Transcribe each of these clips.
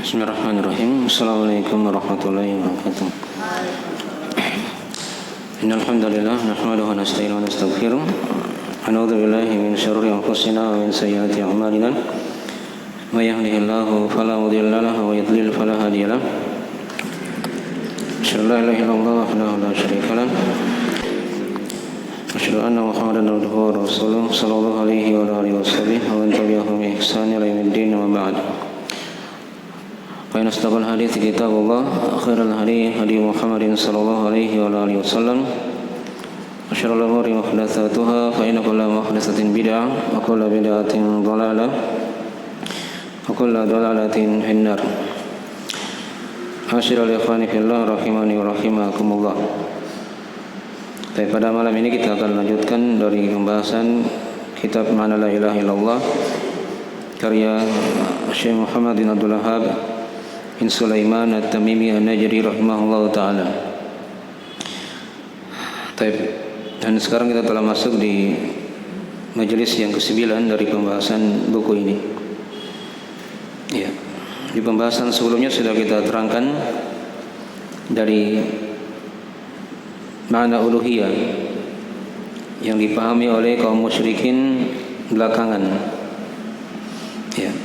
Bismillahirrahmanirrahim. Assalamualaikum warahmatullahi wabarakatuh. Innal hamdalillah nahmaduhu wa nasta'inuhu wa nastaghfiruh. Wa na'udzu billahi min syururi anfusina wa min sayyiati a'malina. May yahdihillahu fala mudilla lahu wa yudlil fala hadiya lahu. Asyhadu an la ilaha illallah wahdahu la syarika lahu. Asyhadu anna Muhammadan abduhu wa rasuluh sallallahu alaihi wa alihi wasallam wa man tabi'ahum bi ihsan ila yaumiddin wa ba'd. فإن أصدق الحديث كتاب الله خير الهدي هدي محمد صلى الله عليه وآله وسلم وشر الأمور محدثاتها فإن كل محدثة بدعة وكل بدعة ضلالة وكل ضلالة في النار. Masyiral ikhwani fillah rahimani wa rahimakumullah. Pada malam ini kita akan lanjutkan dari pembahasan kitab Ma'na la ilaha illallah karya Syekh Muhammad bin Abdul Wahhab bin Sulaiman At-Tamimi An-Najri rahimahullah ta'ala. Dan sekarang kita telah masuk di majelis yang ke-9 dari pembahasan buku ini. Ya. Di pembahasan sebelumnya sudah kita terangkan dari makna uluhiyah yang dipahami oleh kaum musyrikin belakangan. Ya.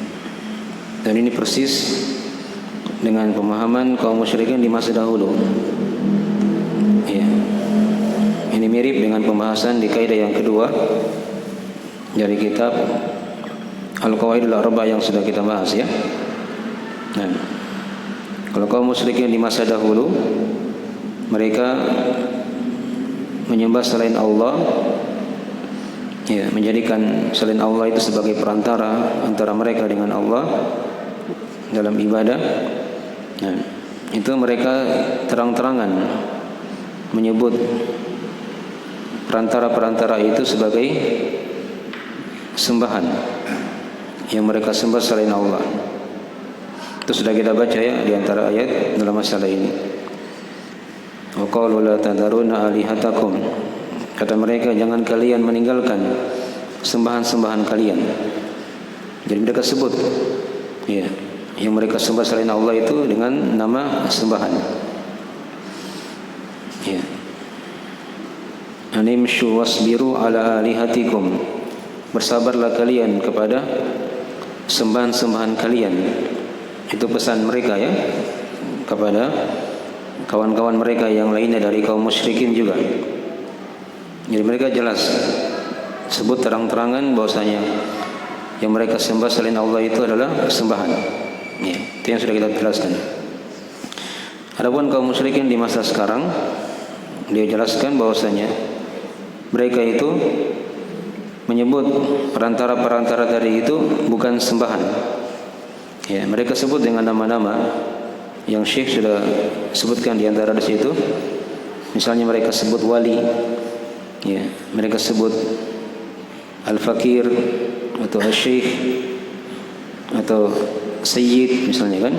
Dan ini persis dengan pemahaman kaum musyrikin di masa dahulu. Ya. Ini mirip dengan pembahasan di kaidah yang kedua dari kitab Al-Qawaidul Arba yang sudah kita bahas ya. Nah, kalau kaum musyrikin di masa dahulu mereka menyembah selain Allah, ya, menjadikan selain Allah itu sebagai perantara antara mereka dengan Allah dalam ibadah. Nah, itu mereka terang-terangan menyebut perantara-perantara itu sebagai sembahan yang mereka sembah selain Allah. Itu sudah kita baca ya di antara ayat dalam masalah ini. Wa qalu la tadaruna alihatakum. Kata mereka, jangan kalian meninggalkan sembahan-sembahan kalian. Jadi mereka sebut ya, yang mereka sembah selain Allah itu dengan nama sembahan. Ya. Animshu wasbiru ala alihatikum. Bersabarlah kalian kepada sembahan-sembahan kalian. Itu pesan mereka ya kepada kawan-kawan mereka yang lainnya dari kaum musyrikin juga. Jadi mereka jelas sebut terang-terangan bahwasanya yang mereka sembah selain Allah itu adalah sembahan. Ya, itu yang sudah kita jelaskan. Adapun kaum musyrikin di masa sekarang, dia jelaskan bahwasanya mereka itu menyebut perantara-perantara tadi itu bukan sembahan. Ya, mereka sebut dengan nama-nama yang Syekh sudah sebutkan di antara di situ. Misalnya mereka sebut wali, ya, mereka sebut al-fakir atau al-syekh atau Sayyid misalnya kan,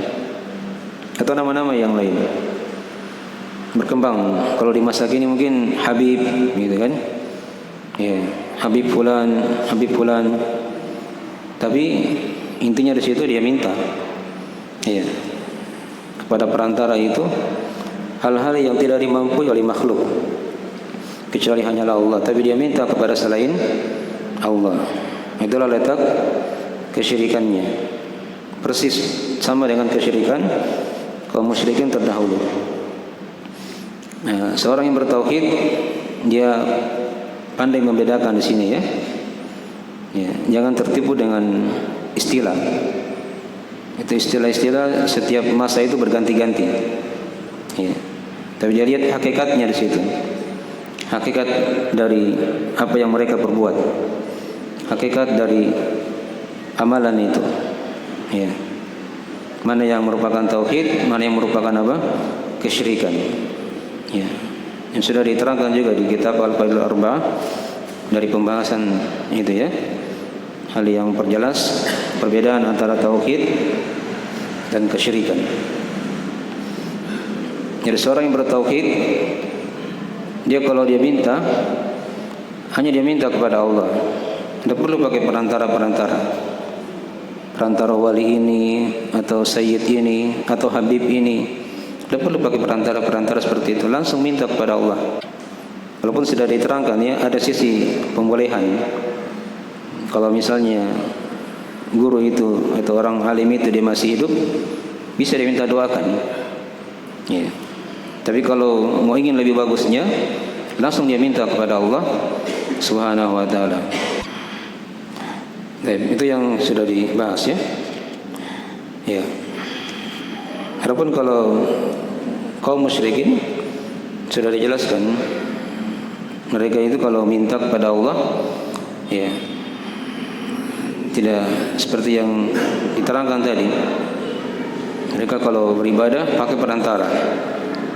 atau nama-nama yang lain berkembang. Kalau di masa kini mungkin Habib gitu kan, ya, Habib fulan, Habib fulan. Tapi intinya di situ dia minta ya kepada perantara itu hal-hal yang tidak dimampu oleh makhluk kecuali hanyalah Allah, tapi dia minta kepada selain Allah. Itulah letak kesyirikannya. Persis sama dengan kesyirikan kaum musyrikin terdahulu. Nah, seorang yang bertauhid dia pandai membedakan di sini ya. Ya, jangan tertipu dengan istilah. Itu istilah-istilah setiap masa itu berganti-ganti. Ya. Tapi dia lihat hakikatnya di situ. Hakikat dari apa yang mereka perbuat. Hakikat dari amalan itu. Ya. Mana yang merupakan tauhid, mana yang merupakan apa? Kesyirikan. Ya. Yang sudah diterangkan juga di kitab Al-Qawaidul Arba dari pembahasan itu ya. Hal yang perjelas perbedaan antara tauhid dan kesyirikan. Jadi seorang yang bertauhid, dia kalau dia minta hanya dia minta kepada Allah. Tidak perlu pakai perantara-perantara. perantara wali ini atau sayyid ini atau habib ini. Tidak perlu pakai perantara seperti itu, langsung minta kepada Allah. Walaupun sudah diterangkan ya, ada sisi pembolehan. Kalau misalnya guru itu atau orang alim itu dia masih hidup, bisa diminta doakan. Ya. Tapi kalau mau ingin lebih bagusnya, langsung dia minta kepada Allah Subhanahu wa taala. Itu yang sudah dibahas ya. Ya. Adapun kalau kaum musyrikin sudah dijelaskan, mereka itu kalau minta kepada Allah ya tidak seperti yang diterangkan tadi. Mereka kalau beribadah pakai perantara.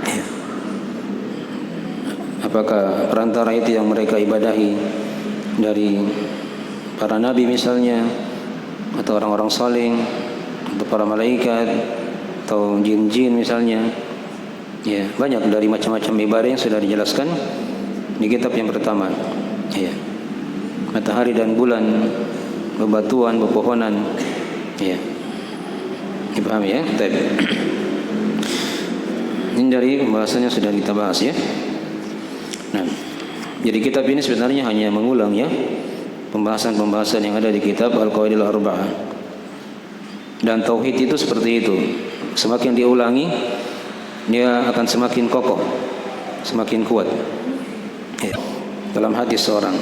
Ya. Apakah perantara itu yang mereka ibadahi dari para nabi misalnya, atau orang-orang saleh, atau para malaikat, atau jin-jin misalnya. Ya, banyak dari macam-macam ibadah yang sudah dijelaskan di kitab yang pertama. Ya. Matahari dan bulan, bebatuan, pepohonan. Ya. Dipahami ya? Ini dari pembahasannya sudah kita bahas ya. Nah, jadi kitab ini sebenarnya hanya mengulang ya pembahasan-pembahasan yang ada di kitab Al-Qawaidul Arba'ah. Dan tauhid itu seperti itu. Semakin diulangi, dia akan semakin kokoh, semakin kuat ya, dalam hati seorang.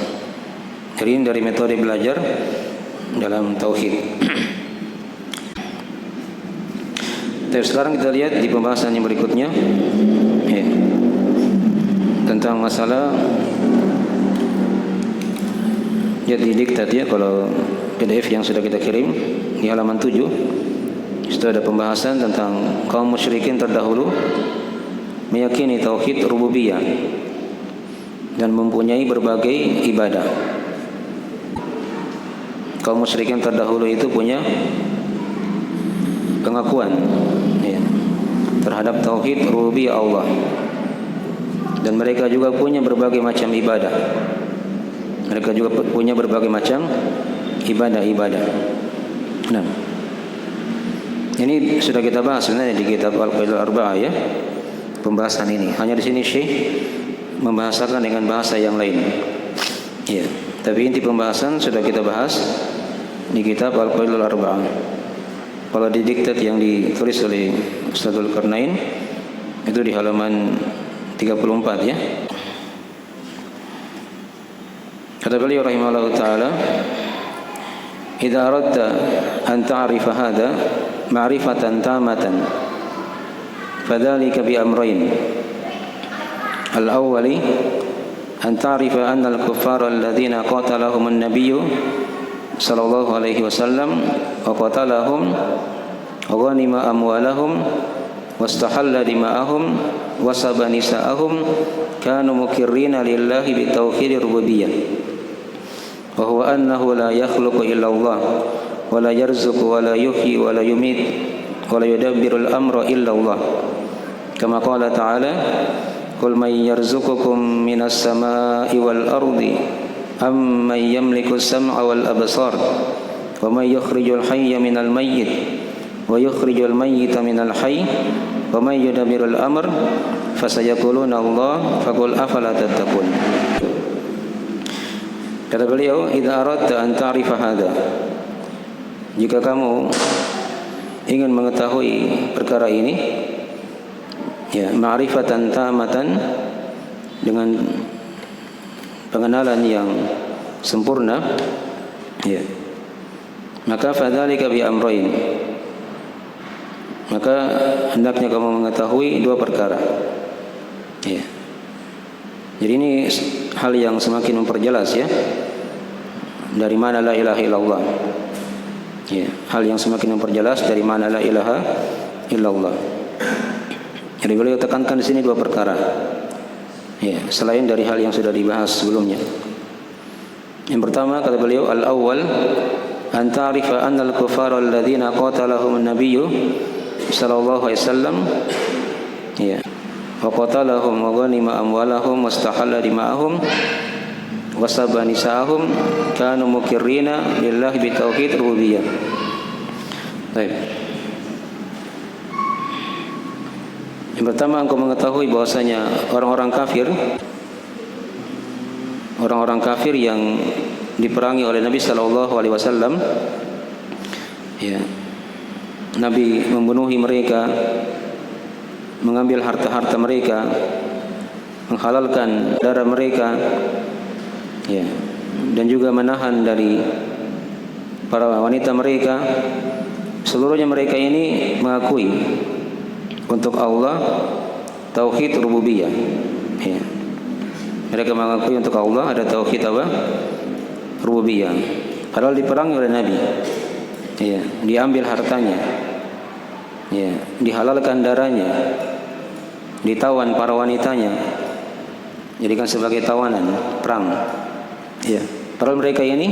Jadi ini dari metode belajar dalam tauhid. Tapi sekarang kita lihat di pembahasan yang berikutnya ya, tentang masalah jadi diktat ya. Kalau PDF yang sudah kita kirim di halaman 7 sudah ada pembahasan tentang kaum musyrikin terdahulu meyakini tauhid rububiyah dan mempunyai berbagai ibadah. Kaum musyrikin terdahulu itu punya pengakuan ya, terhadap tauhid rububiyah Allah, dan mereka juga punya berbagai macam ibadah. Mereka juga punya berbagai macam ibadah-ibadah. Nah, ini sudah kita bahas sebenarnya di kitab Al-Qawaidul Arba'ah ya. Pembahasan ini hanya di sini Syekh membahasakan dengan bahasa yang lain. Ya, tapi inti pembahasan sudah kita bahas di kitab Al-Qawaidul Arba'ah. Kalau di diktat yang ditulis oleh Ustadzul Qarnain itu di halaman 34 ya. Kata beliau rahimahullah taala, "Idza aradta an ta'rifa hadha ma'rifatan tamatan fadzalika bi amrayn. Al-awwali an ta'rifa anna al-kuffara alladhina qatalahum an-nabiy sallallahu alaihi wasallam wa qatalahum wa ghanima amwalahum wastahalla dima'ahum wa saba nisa'ahum kanu mukirrina lillahi bi tauhidir rububiyyah wa huwa annahu la yakhluqu illa Allah wa la yarzuqu wa la yuhyi wa la yumit wa la yudabbirul amra illa Allah kama qala ta'ala qul man yarzuqukum minas samai wal ardi amman yamliku as-sam'a wal absar wa man yukhrijul hayya minal mayyit wa yukhrijul mayyita minal hayy wa man yudabbirul amr fasayaquluna Allah faqul afala tattaqun." Kata beliau, "Idza aradta an ta'rifa hadha." Jika kamu ingin mengetahui perkara ini, ya, ma'rifatan tamatan, dengan pengenalan yang sempurna, ya, maka fadzalika bi amrayn, maka hendaknya kamu mengetahui dua perkara. Ya. Jadi ini hal yang semakin memperjelas ya dari mana la ilaha illallah. Ya, hal yang semakin memperjelas dari mana la ilaha illallah. Jadi beliau tekankan di sini dua perkara. Ya, selain dari hal yang sudah dibahas sebelumnya. Yang pertama kata beliau, al-awwal an ta'rifa anna al-kuffara alladhina qatalahum an-nabiy sallallahu alaihi wasallam, ya, wa qatalahum wa ghanima amwalahum wastahalla dima'ahum wa saba nisa'ahum kanu mukirrina lillahi bi tauhid rububiyyah Baik. Yang pertama, engkau mengetahui bahwasanya orang-orang kafir yang diperangi oleh Nabi sallallahu alaihi wasallam, ya, Nabi membunuhi mereka, mengambil harta-harta mereka, menghalalkan darah mereka, ya, dan juga menahan dari para wanita mereka. Seluruhnya mereka ini mengakui untuk Allah tauhid rububiyah, ya. Mereka mengakui untuk Allah ada tauhid apa? Rububiyah. Padahal diperangi oleh Nabi, ya, diambil hartanya, ya, dihalalkan darahnya, ditawan para wanitanya, jadikan sebagai tawanan perang, ya. Padahal mereka ini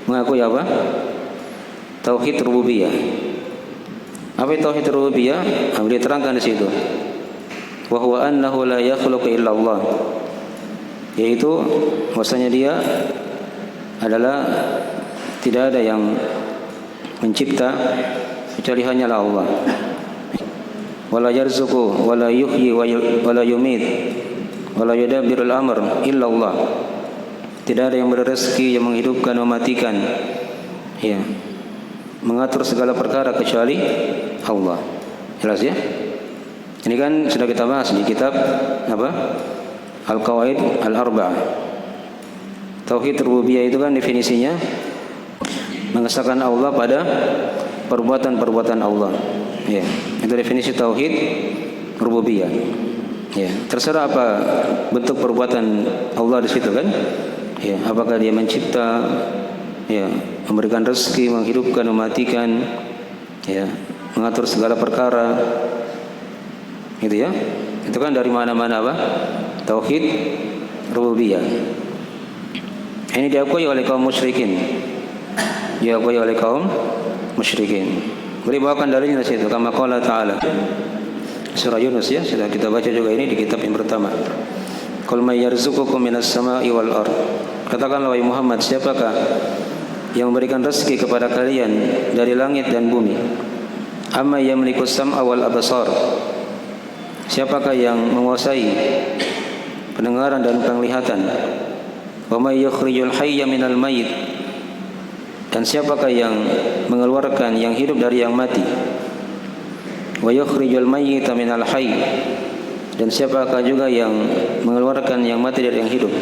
mengakui apa? Tauhid rububiyah. Apa itu tauhid rububiyah? Beliau terangkan di situ. Wa huwa annahu la yakhluqu illa Allah. Yaitu bahwasanya dia adalah tidak ada yang mencipta kecuali hanyalah Allah. Wala yarzuqu wala yuhyi wala yumit wala yudabbirul amr illa Allah. Tidak ada yang memberi rezeki, yang menghidupkan, mematikan, ya, mengatur segala perkara kecuali Allah. Jelas ya? Ini kan sudah kita bahas di kitab apa? Al-Qawaid Al-Arba'ah. Tauhid rububiyah itu kan definisinya mengesahkan Allah pada perbuatan-perbuatan Allah. Ya, itu definisi tauhid rububiyah. Ya, terserah apa bentuk perbuatan Allah di situ kan? Ya, apakah dia mencipta, ya, memberikan rezeki, menghidupkan, mematikan, ya, mengatur segala perkara, gitu ya. Itu kan dari mana-mana apa? Tauhid rububiyah. Ini diakui oleh kaum musyrikin. Diakui oleh kaum musyrikin. Boleh bawakan dalilnya di situ, kama qala ta'ala. Surah Yunus ya, sudah kita baca juga ini di kitab yang pertama. Qul may yarzuqukum minas sama'i wal ard. Katakanlah wahai Muhammad, siapakah yang memberikan rezeki kepada kalian dari langit dan bumi? Amma yamliku sam'a wal absar. Siapakah yang menguasai pendengaran dan penglihatan? Wa may yukhrijul hayya minal mayyit. Dan siapakah yang mengeluarkan yang hidup dari yang mati? Wa yukhrijul mayyita minal hayy. Dan siapakah juga yang mengeluarkan yang mati dari yang hidup?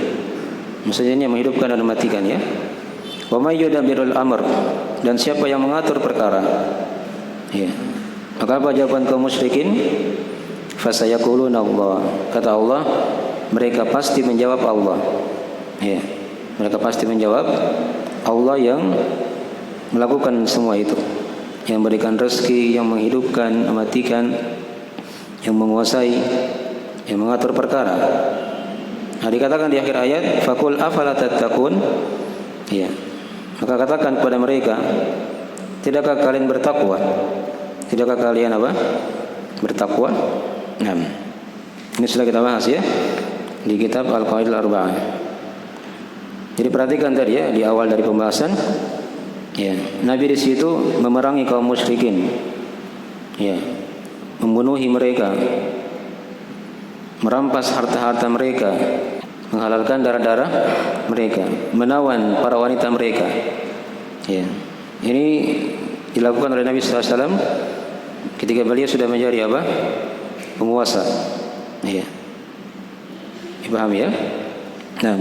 Maksudnya menghidupkan dan mematikan ya. Wa may yudabbirul amr. Dan siapa yang mengatur perkara? Ya. Maka apa jawaban kaum musyrikin? Fasayaquluna Allah. Kata Allah, mereka pasti menjawab Allah. Ya. Mereka pasti menjawab Allah yang melakukan semua itu, yang memberikan rezeki, yang menghidupkan, mematikan, yang menguasai, yang mengatur perkara. Nah, dikatakan di akhir ayat, faqul afala tattaqun. Ya. Maka katakan kepada mereka, tidakkah kalian bertakwa? Tidakkah kalian apa? Bertakwa? Nah, ini sudah kita bahas ya di kitab Al-Qawaid Al-Arba'ah. Jadi perhatikan tadi ya di awal dari pembahasan, ya, Nabi di situ memerangi kaum musyrikin, ya, membunuhi mereka, merampas harta-harta mereka, menghalalkan darah-darah mereka, menawan para wanita mereka. Ya, ini dilakukan oleh Nabi SAW ketika beliau sudah menjadi apa? Penguasa. Ya, dipahami ya? Nah,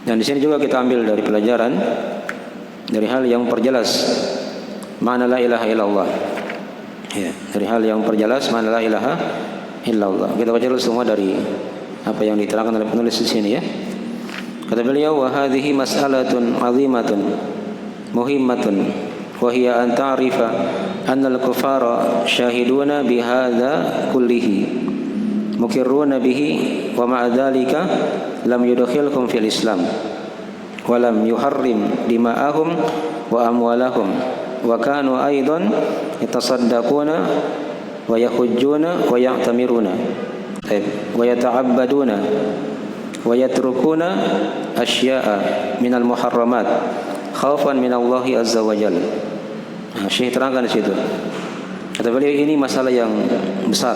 dan di sini juga kita ambil dari pelajaran dari hal yang memperjelas makna la ilaha illallah. Ya, dari hal yang memperjelas makna la ilaha illallah. Kita baca dulu semua dari apa yang diterangkan oleh penulis di sini ya. Kata beliau, wa hadhihi mas'alatun 'azimatun muhimmatun wa hiya an ta'rifa anna al-kuffara syahiduna bi hadza kullihi mukirruna bihi wa ma'a dzalika lam yudkhilhum fil Islam wa lam yuharrim dima'ahum wa amwalahum wa kanu aidan yatasaddaquna wa yahujjuna wa ya'tamiruna wa yata'abbaduna wa yatrukuna asya'a minal muharramat khaufan minallahi azza wa jalla. Nah, Syekh terangkan di situ. Kata beliau, ini masalah yang besar,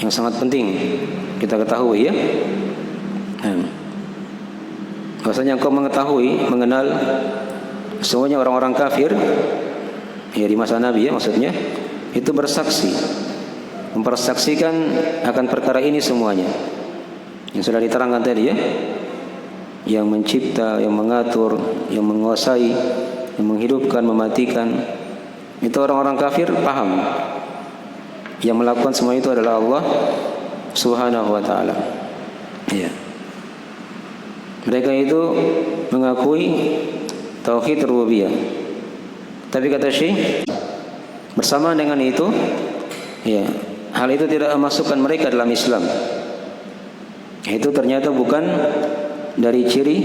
yang sangat penting kita ketahui ya. Bahwasanya engkau mengetahui, mengenal semuanya orang-orang kafir ya di masa Nabi ya, maksudnya itu bersaksi, mempersaksikan akan perkara ini semuanya yang sudah diterangkan tadi ya, yang mencipta, yang mengatur, yang menguasai, yang menghidupkan, mematikan. Itu orang-orang kafir paham. Yang melakukan semua itu adalah Allah Subhanahu wa ta'ala. Ya. Mereka itu mengakui tauhid rububiyah. Tapi kata Syekh, bersama dengan itu, ya, hal itu tidak memasukkan mereka dalam Islam. Itu ternyata bukan dari ciri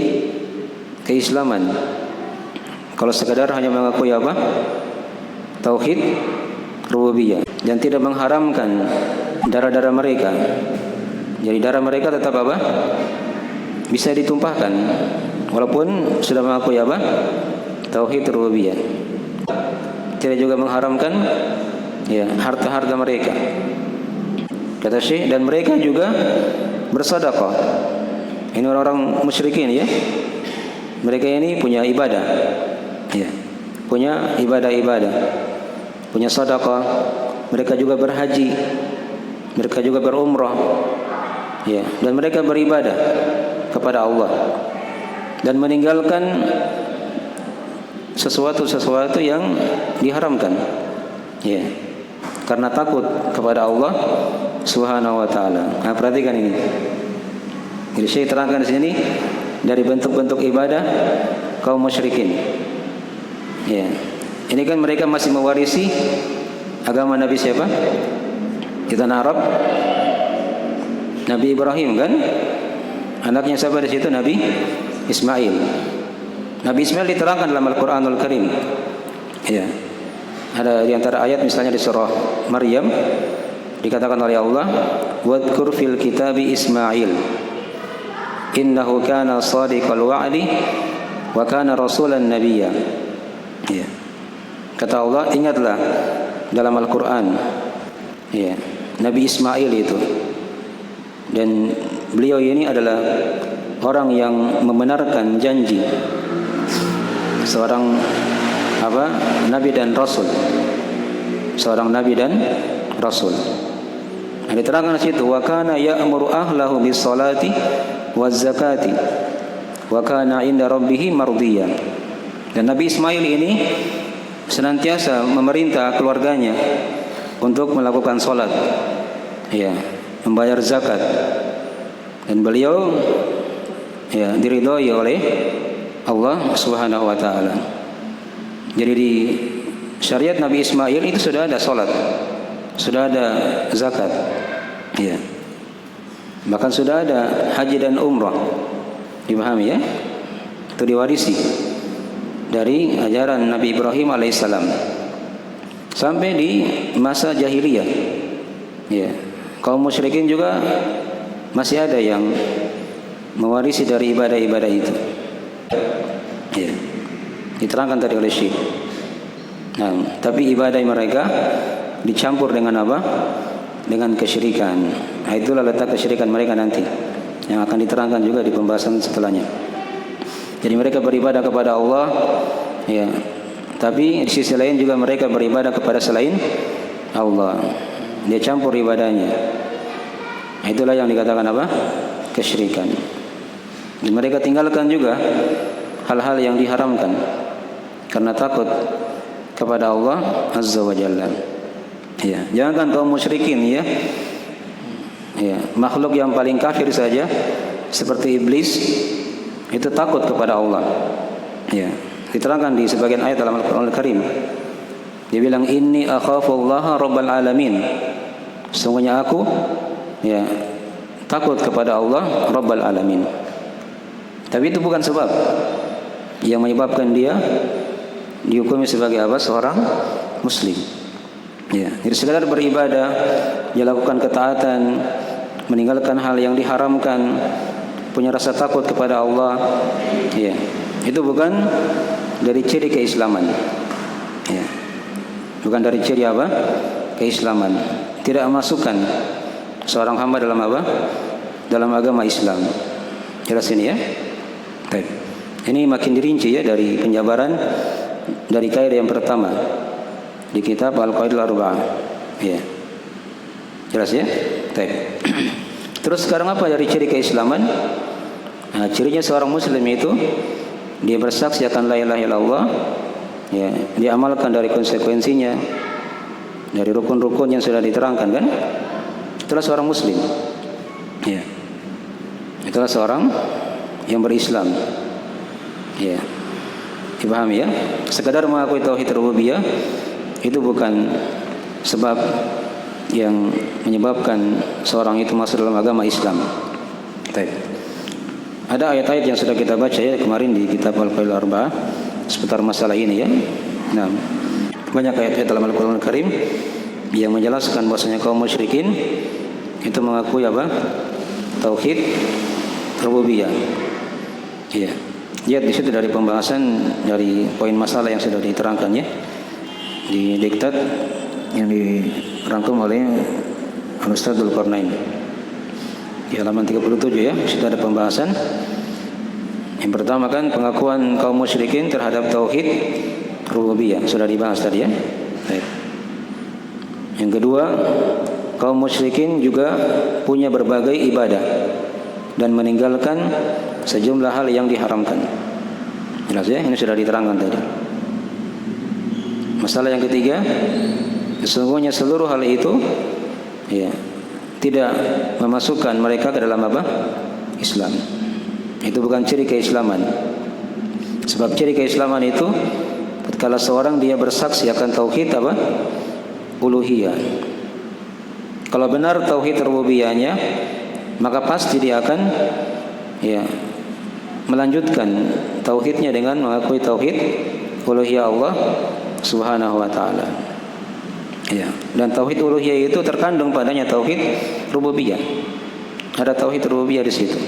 keislaman. Kalau sekadar hanya mengakui apa? Tauhid rububiyah dan tidak mengharamkan darah-darah mereka. Jadi darah mereka tetap apa? Bisa ditumpahkan walaupun sudah mengakui apa? Tauhid rububiyah. Tidak juga mengharamkan ya harta-harta mereka. Kata Syekh, dan mereka juga bersedekah. Ini orang-orang musyrikin ya. Mereka ini punya ibadah. Ya. Punya ibadah-ibadah. Punya sedekah. Mereka juga berhaji. Mereka juga berumrah. Ya, dan mereka beribadah kepada Allah dan meninggalkan sesuatu yang diharamkan. Ya. Karena takut kepada Allah Subhanahu wa taala. Nah, perhatikan ini. Jadi saya terangkan di sini dari bentuk-bentuk ibadah kaum musyrikin. Ya. Ini kan mereka masih mewarisi agama Nabi siapa? Di tanah Arab. Nabi Ibrahim kan? Anaknya siapa di situ? Nabi Ismail. Nabi Ismail diterangkan dalam Al-Qur'anul Karim. Ya. Ada di antara ayat misalnya di surah Maryam dikatakan oleh Allah, "Wadhkur fil kitabi Ismail. Innahu kana shadiqal wa'di wa kana rasulan nabiyya." Ya. Kata Allah, ingatlah dalam Al-Qur'an ya, Nabi Ismail itu. Dan beliau ini adalah orang yang membenarkan janji seorang nabi dan rasul. Seorang nabi dan rasul. Nah, diterangkan di situ, wa kana ya'muru ahlahu bis salati waz zakati wa kana 'inda rabbih mardiyya. Dan Nabi Ismail ini senantiasa memerintah keluarganya untuk melakukan salat, ya, membayar zakat, dan beliau ya diridhoi oleh Allah Subhanahu wa taala. Jadi di syariat Nabi Ismail itu sudah ada salat, sudah ada zakat, ya. Bahkan sudah ada haji dan umrah. Dipahami ya? Itu diwarisi dari ajaran Nabi Ibrahim alaihissalam sampai di masa jahiliyah. Ya. Kaum musyrikin juga masih ada yang mewarisi dari ibadah-ibadah itu. Ya. Diterangkan tadi oleh Syekh. Nah, tapi ibadah mereka dicampur dengan apa? Dengan kesyirikan. Nah, itulah letak kesyirikan mereka nanti yang akan diterangkan juga di pembahasan setelahnya. Jadi mereka beribadah kepada Allah, ya. Tapi di sisi lain juga mereka beribadah kepada selain Allah. Dia campur ibadahnya. Nah, itulah yang dikatakan apa? Kesyirikan. Dan mereka tinggalkan juga hal-hal yang diharamkan karena takut kepada Allah Azza wa Jalla. Ya, jangankan kaum musyrikin ya. Ya, makhluk yang paling kafir saja seperti iblis itu takut kepada Allah. Ya, diterangkan di sebagian ayat dalam Al-Qur'an Al-Karim. Dia bilang, "Inni akhafullaha rabbal alamin." Sesungguhnya aku ya takut kepada Allah Rabbal alamin. Tapi itu bukan sebab yang menyebabkan dia dihukumi sebagai apa? Seorang muslim. Ya, jadi sekadar beribadah, dia lakukan ketaatan, meninggalkan hal yang diharamkan, punya rasa takut kepada Allah, ya, itu bukan dari ciri keislaman. Ya. Bukan dari ciri apa? Keislaman. Tidak memasukkan seorang hamba dalam apa? Dalam agama Islam. Jelas ini ya? Baik. Ini makin dirinci ya dari penjabaran dari kaidah yang pertama di kitab Al-Qaidah Al-Arba'ah. Ya. Jelas ya? Baik. Terus sekarang apa dari ciri keislaman? Nah, cirinya seorang muslim itu dia bersaksi akan la ilaha illallah, ya, dia amalkan dari konsekuensinya, dari rukun-rukun yang sudah diterangkan kan? Itulah seorang muslim. Ya. Itulah seorang yang berislam. Ya. Dipahami ya? Sekadar mengakui tauhid rububiyah itu bukan sebab yang menyebabkan seorang itu masuk dalam agama Islam. Baik. Ada ayat-ayat yang sudah kita baca ya kemarin di kitab Al-Qaidah Al-Arba'ah seputar masalah ini ya. Nah, banyak ayat-ayat dalam Al-Qur'an Al-Karim yang menjelaskan bahwasanya kaum musyrikin itu mengakui apa? Tauhid rububiyah. Iya. Lihat di situ dari pembahasan dari poin masalah yang sudah diterangkan ya di diktat yang dirangkum oleh Al-Ustaz Dzulqarnain. Di halaman 37 ya, situ ada pembahasan. Yang pertama kan pengakuan kaum musyrikin terhadap tauhid rububiyah, sudah dibahas tadi ya. Baik. Yang kedua, kaum musyrikin juga punya berbagai ibadah dan meninggalkan sejumlah hal yang diharamkan. Jelas ya, ini sudah diterangkan tadi. Masalah yang ketiga, sesungguhnya seluruh hal itu ya tidak memasukkan mereka ke dalam apa? Islam. Itu bukan ciri keislaman. Sebab ciri keislaman itu tatkala seorang dia bersaksi akan tauhid apa? Uluhiyah. Kalau benar tauhid rububiyahnya, maka pasti dia akan ya melanjutkan tauhidnya dengan mengakui tauhid uluhiyah Allah Subhanahu wa taala. Ya, dan tauhid uluhiyah itu terkandung padanya tauhid rububiyah. Ada tauhid rububiyah di situ.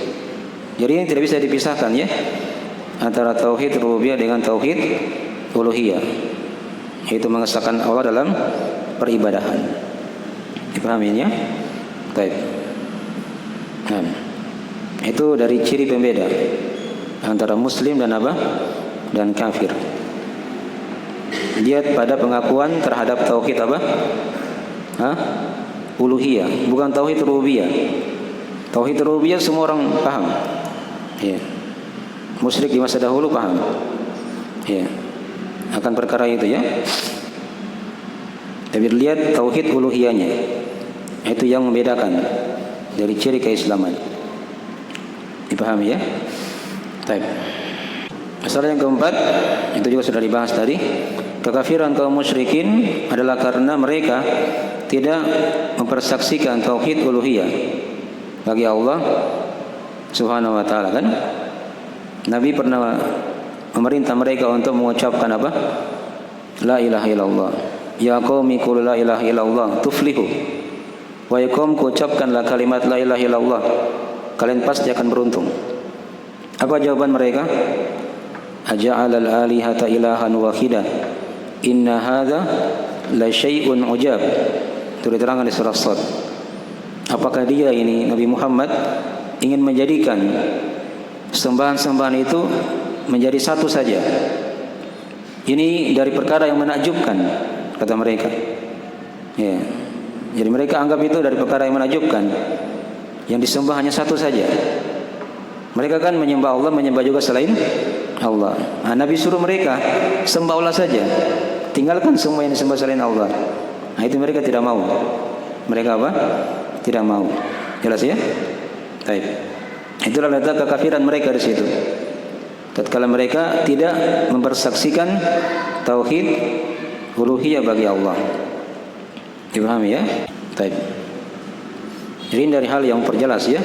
Jadi ini tidak bisa dipisahkan ya antara tauhid rububiyah dengan tauhid uluhiyah. Yaitu mengesahkan Allah dalam peribadahan. Dipahami ya? Baik. Nah, itu dari ciri pembeda antara muslim dan apa? Dan kafir. Lihat pada pengakuan terhadap tauhid apa? Uluhiyah, bukan tauhid rububiyah. Tauhid rububiyah semua orang paham. Ya. Musyrik di masa dahulu paham. Ya. Akan perkara itu ya. Tapi lihat tauhid uluhiyahnya. Itu yang membedakan dari ciri keislaman. Dipahami ya? Baik. Masalah yang keempat itu juga sudah dibahas tadi. Kekafiran kaum musyrikin adalah karena mereka tidak mempersaksikan tauhid uluhiyah bagi Allah Subhanahu wa taala kan. Nabi pernah memerintah mereka untuk mengucapkan apa? La ilaha illallah. Ya qaumi qul la ilaha illallah tuflihu. Wahai kaumku, ucapkanlah kalimat la ilaha illallah, kalian pasti akan beruntung. Apa jawaban mereka? Aja'alal alihata ilahan wahidah. Inna hadza la syai'un ujab. Itu diterangkan di surah Shad. Apakah dia ini Nabi Muhammad ingin menjadikan sembahan-sembahan itu menjadi satu saja? Ini dari perkara yang menakjubkan, kata mereka. Ya. Jadi mereka anggap itu dari perkara yang menakjubkan. Yang disembah hanya satu saja. Mereka kan menyembah Allah, menyembah juga selain Allah. Nah, Nabi suruh mereka sembah Allah saja, tinggalkan semua yang disembah selain Allah. Nah, itu mereka tidak mau. Mereka apa? Tidak mau. Jelas ya? Baik. Itulah letak kekafiran mereka di situ. Tatkala mereka tidak mempersaksikan tauhid uluhiyah bagi Allah. Dipahami ya? Baik. Jadi dari hal yang perjelas ya,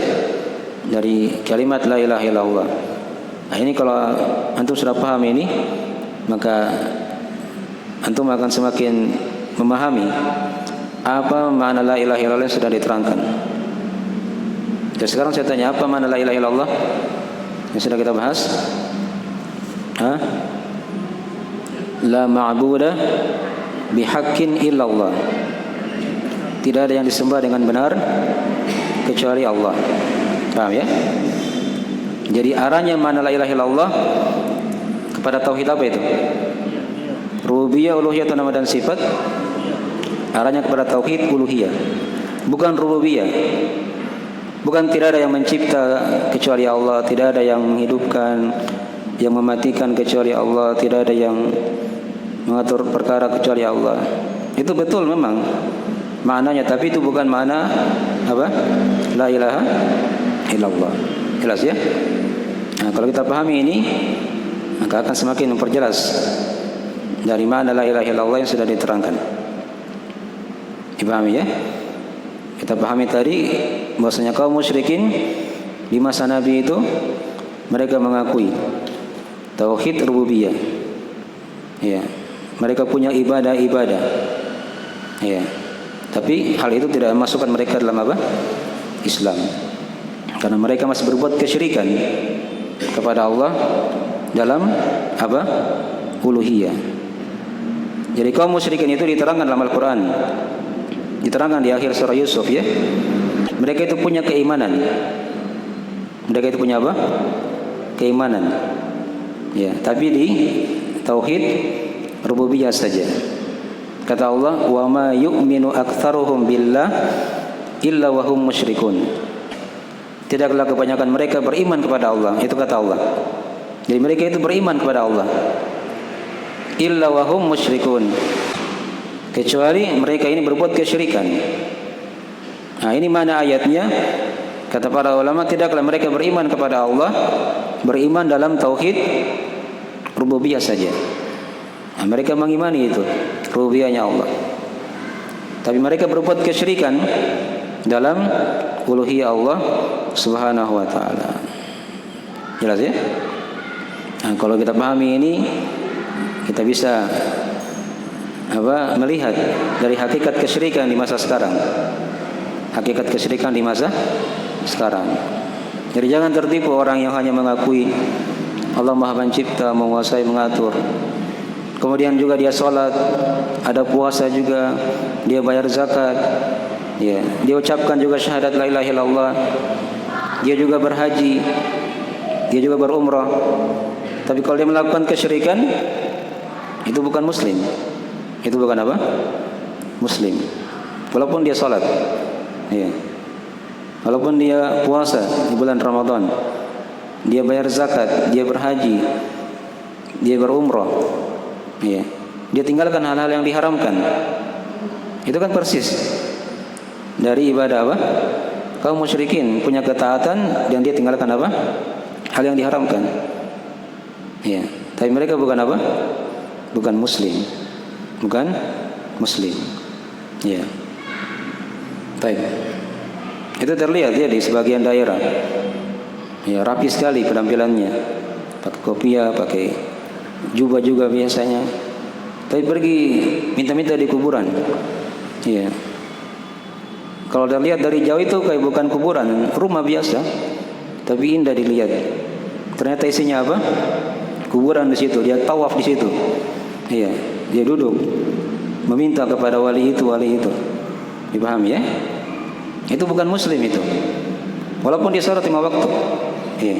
dari kalimat la ilaha illallah. Nah, ini kalau antum sudah paham ini, maka antum akan semakin memahami apa makna la ilaha illallah yang sudah diterangkan. Dan sekarang saya tanya, apa makna la ilaha illallah yang sudah kita bahas? La ma'budah bihaqqin illallah. Tidak ada yang disembah dengan benar kecuali Allah. Paham ya? Jadi arahnya mana la ilaha illallah kepada tauhid apa itu? Rububiyah, uluhiyah, nama dan sifat. Arahnya kepada tauhid uluhiyah, bukan rububiyah. Bukan tidak ada yang mencipta kecuali Allah, tidak ada yang menghidupkan, yang mematikan kecuali Allah, tidak ada yang mengatur perkara kecuali Allah. Itu betul memang maknanya, tapi itu bukan makna apa? La ilaha illallah. Jelas ya? Nah, kalau kita pahami ini, maka akan semakin memperjelas dari mana la ilaha illallah yang sudah diterangkan. Dipahami ya? Kita pahami tadi bahwasanya kaum musyrikin di masa Nabi itu mereka mengakui tauhid rububiyah. Ya, mereka punya ibadah-ibadah. Ya. Tapi hal itu tidak memasukkan mereka dalam apa? Islam. Karena mereka masih berbuat kesyirikan kepada Allah dalam apa? Uluhiyah. Jadi kaum musyrikin itu diterangkan dalam Al-Qur'an. Diterangkan di akhir surah Yusuf ya. Mereka itu punya keimanan. Mereka itu punya apa? Keimanan. Ya, tapi di tauhid rububiyah saja. Kata Allah, "Wa ma yu'minu aktsaruhum billah illa wa hum musyrikun." Tidaklah kebanyakan mereka beriman kepada Allah. Itu kata Allah. Jadi mereka itu beriman kepada Allah. Illa wa hum musyrikun. Kecuali mereka ini berbuat kesyirikan. Nah, ini mana ayatnya? Kata para ulama, tidaklah mereka beriman kepada Allah, beriman dalam tauhid rububiyah saja. Nah, mereka mengimani itu rububiyahnya Allah. Tapi mereka berbuat kesyirikan dalam uluhiyah Allah Subhanahu wa taala. Jelas ya? Nah, kalau kita pahami ini, kita bisa melihat dari hakikat kesyirikan di masa sekarang. Hakikat kesyirikan di masa sekarang. Jadi jangan tertipu orang yang hanya mengakui Allah Maha Pencipta, menguasai, mengatur. Kemudian juga dia sholat, ada puasa juga, dia bayar zakat, ya, dia ucapkan juga syahadat la ilaha illallah, dia juga berhaji, dia juga berumrah. Tapi kalau dia melakukan kesyirikan, itu bukan muslim. Itu bukan apa? Muslim. Walaupun dia sholat, ya. Walaupun dia puasa di bulan Ramadan, dia bayar zakat, dia berhaji, dia berumrah, ya. Dia tinggalkan hal-hal yang diharamkan. Itu kan persis dari ibadah apa? Kaum musyrikin punya ketaatan dan dia tinggalkan apa? Hal yang diharamkan. Ya. Tapi mereka bukan apa? Bukan muslim. Bukan muslim. Ya. Baik. Itu terlihat ya di sebagian daerah. Ya, rapi sekali penampilannya. Pakai kopiah, pakai jubah juga biasanya. Tapi pergi minta-minta di kuburan. Ya. Kalau terlihat dari jauh itu kayak bukan kuburan, rumah biasa. Tapi indah dilihat. Ternyata isinya apa? Kuburan di situ, dia tawaf di situ. Iya, dia duduk meminta kepada wali itu. Dipahami ya? Itu bukan muslim itu. Walaupun dia sholat 5 waktu. Iya.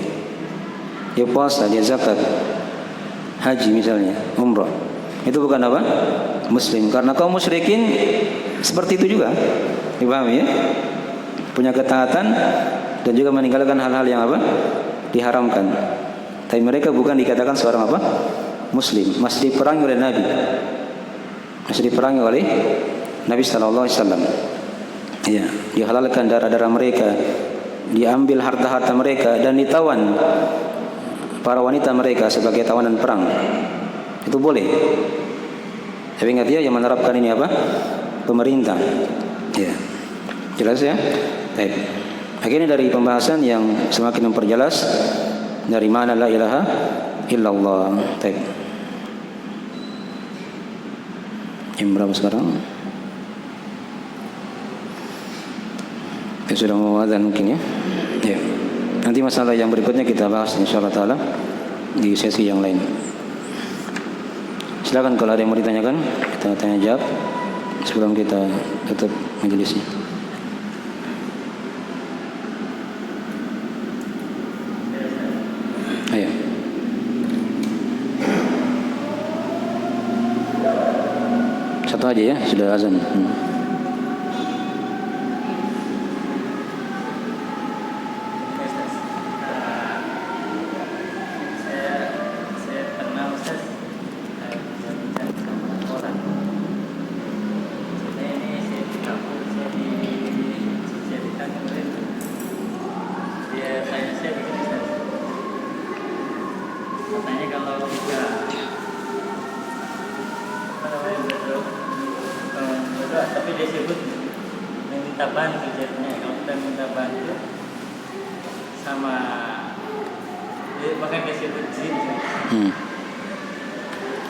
Dia puasa, dia zakat, haji misalnya, umrah. Itu bukan apa? Muslim. Karena kaum musyrikin seperti itu juga. Dipahami ya? Punya ketaatan dan juga meninggalkan hal-hal yang apa? Diharamkan. Tapi mereka bukan dikatakan seorang apa? Muslim. Masih diperangi oleh Nabi. Masih diperangi oleh Nabi sallallahu alaihi wasallam. Ya, dihalalkan darah-darah mereka, diambil harta-harta mereka dan ditawan para wanita mereka sebagai tawanan perang. Itu boleh. Tapi ingat ya, yang menerapkan ini apa? Pemerintah. Ya. Jelas ya? Baik. Akhirnya dari pembahasan yang semakin memperjelas dari mana la ilaha illallah. Baik. Jam berapa sekarang? Sudah mau azan mungkin ya. Ya. Nanti masalah yang berikutnya kita bahas insyaallah taala di sesi yang lain. Silakan kalau ada yang mau ditanyakan, kita tanya jawab sebelum kita tutup majelisnya. Ayo. Satu aja ya, sudah azan. Tapi dia sebut minta bantu jadinya. Kalau kita minta bantu sama dia, bahkan dia sebut jin.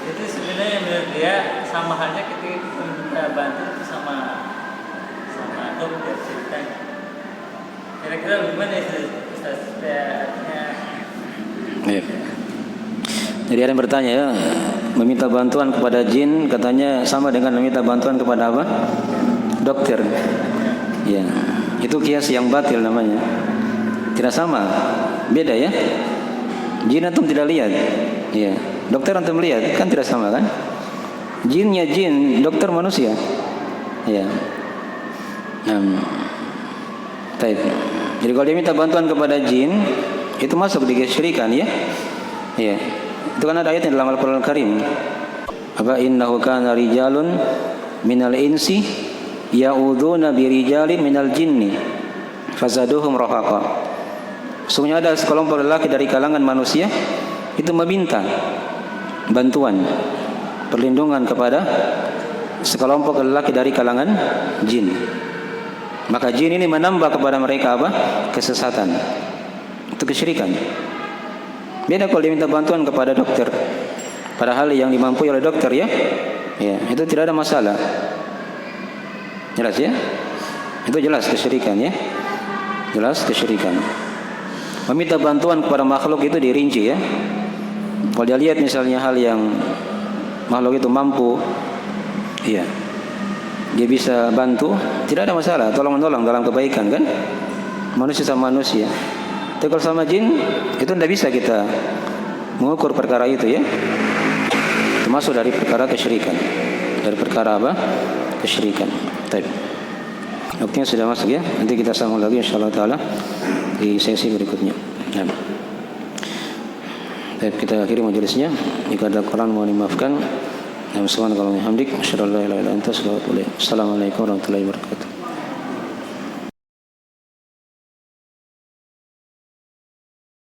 Itu sebenarnya menurut dia sama halnya ketika kita minta bantu itu sama dokter ceritanya. Kira-kira gimana Ustaz? Ya. Jadi ada yang bertanya ya, meminta bantuan kepada jin katanya sama dengan meminta bantuan kepada apa? Dokter. Ya, itu kias yang batil namanya. Tidak sama, beda ya. Jin antum tidak lihat, ya. Dokter antum lihat, kan tidak sama kan? Jinnya jin, dokter manusia. Ya. Baik. Jadi kalau dia minta bantuan kepada jin, itu masuk di kesyirikan ya. Ya. Itu kan ada ayatnya dalam Al-Qur'an Al-Karim. Apa innahu kana rijalun minal insi ya'udzuuna birijalin minal jinni fazaduhum rahaqa. Sungguhnya ada sekelompok lelaki dari kalangan manusia itu meminta bantuan perlindungan kepada sekelompok lelaki dari kalangan jin. Maka jin ini menambah kepada mereka apa? Kesesatan. Itu kesyirikan. Beda kalau diminta bantuan kepada dokter. Padahal yang dimampu oleh dokter ya. Ya, itu tidak ada masalah. Jelas ya? Itu jelas kesyirikan ya. Jelas kesyirikan. Meminta bantuan kepada makhluk itu dirinci ya. Kalau dia lihat misalnya hal yang makhluk itu mampu, iya, dia bisa bantu, tidak ada masalah. Tolong-menolong dalam kebaikan kan? Manusia sama manusia. Tapi kalau sama jin itu tidak bisa kita mengukur perkara itu ya. Termasuk dari perkara kesyirikan. Dari perkara apa? Kesyirikan. Baik. Waktunya sudah masuk ya. Nanti kita sambung lagi insyaallah taala di sesi berikutnya. Nah. Baik, kita akhiri majelisnya. Jika ada Quran mohon dimaafkan. Subhanakallahumma wa bihamdik asyhadu an la ilaha illa anta astaghfiruka wa atubu ilaik. Assalamualaikum warahmatullahi wabarakatuh.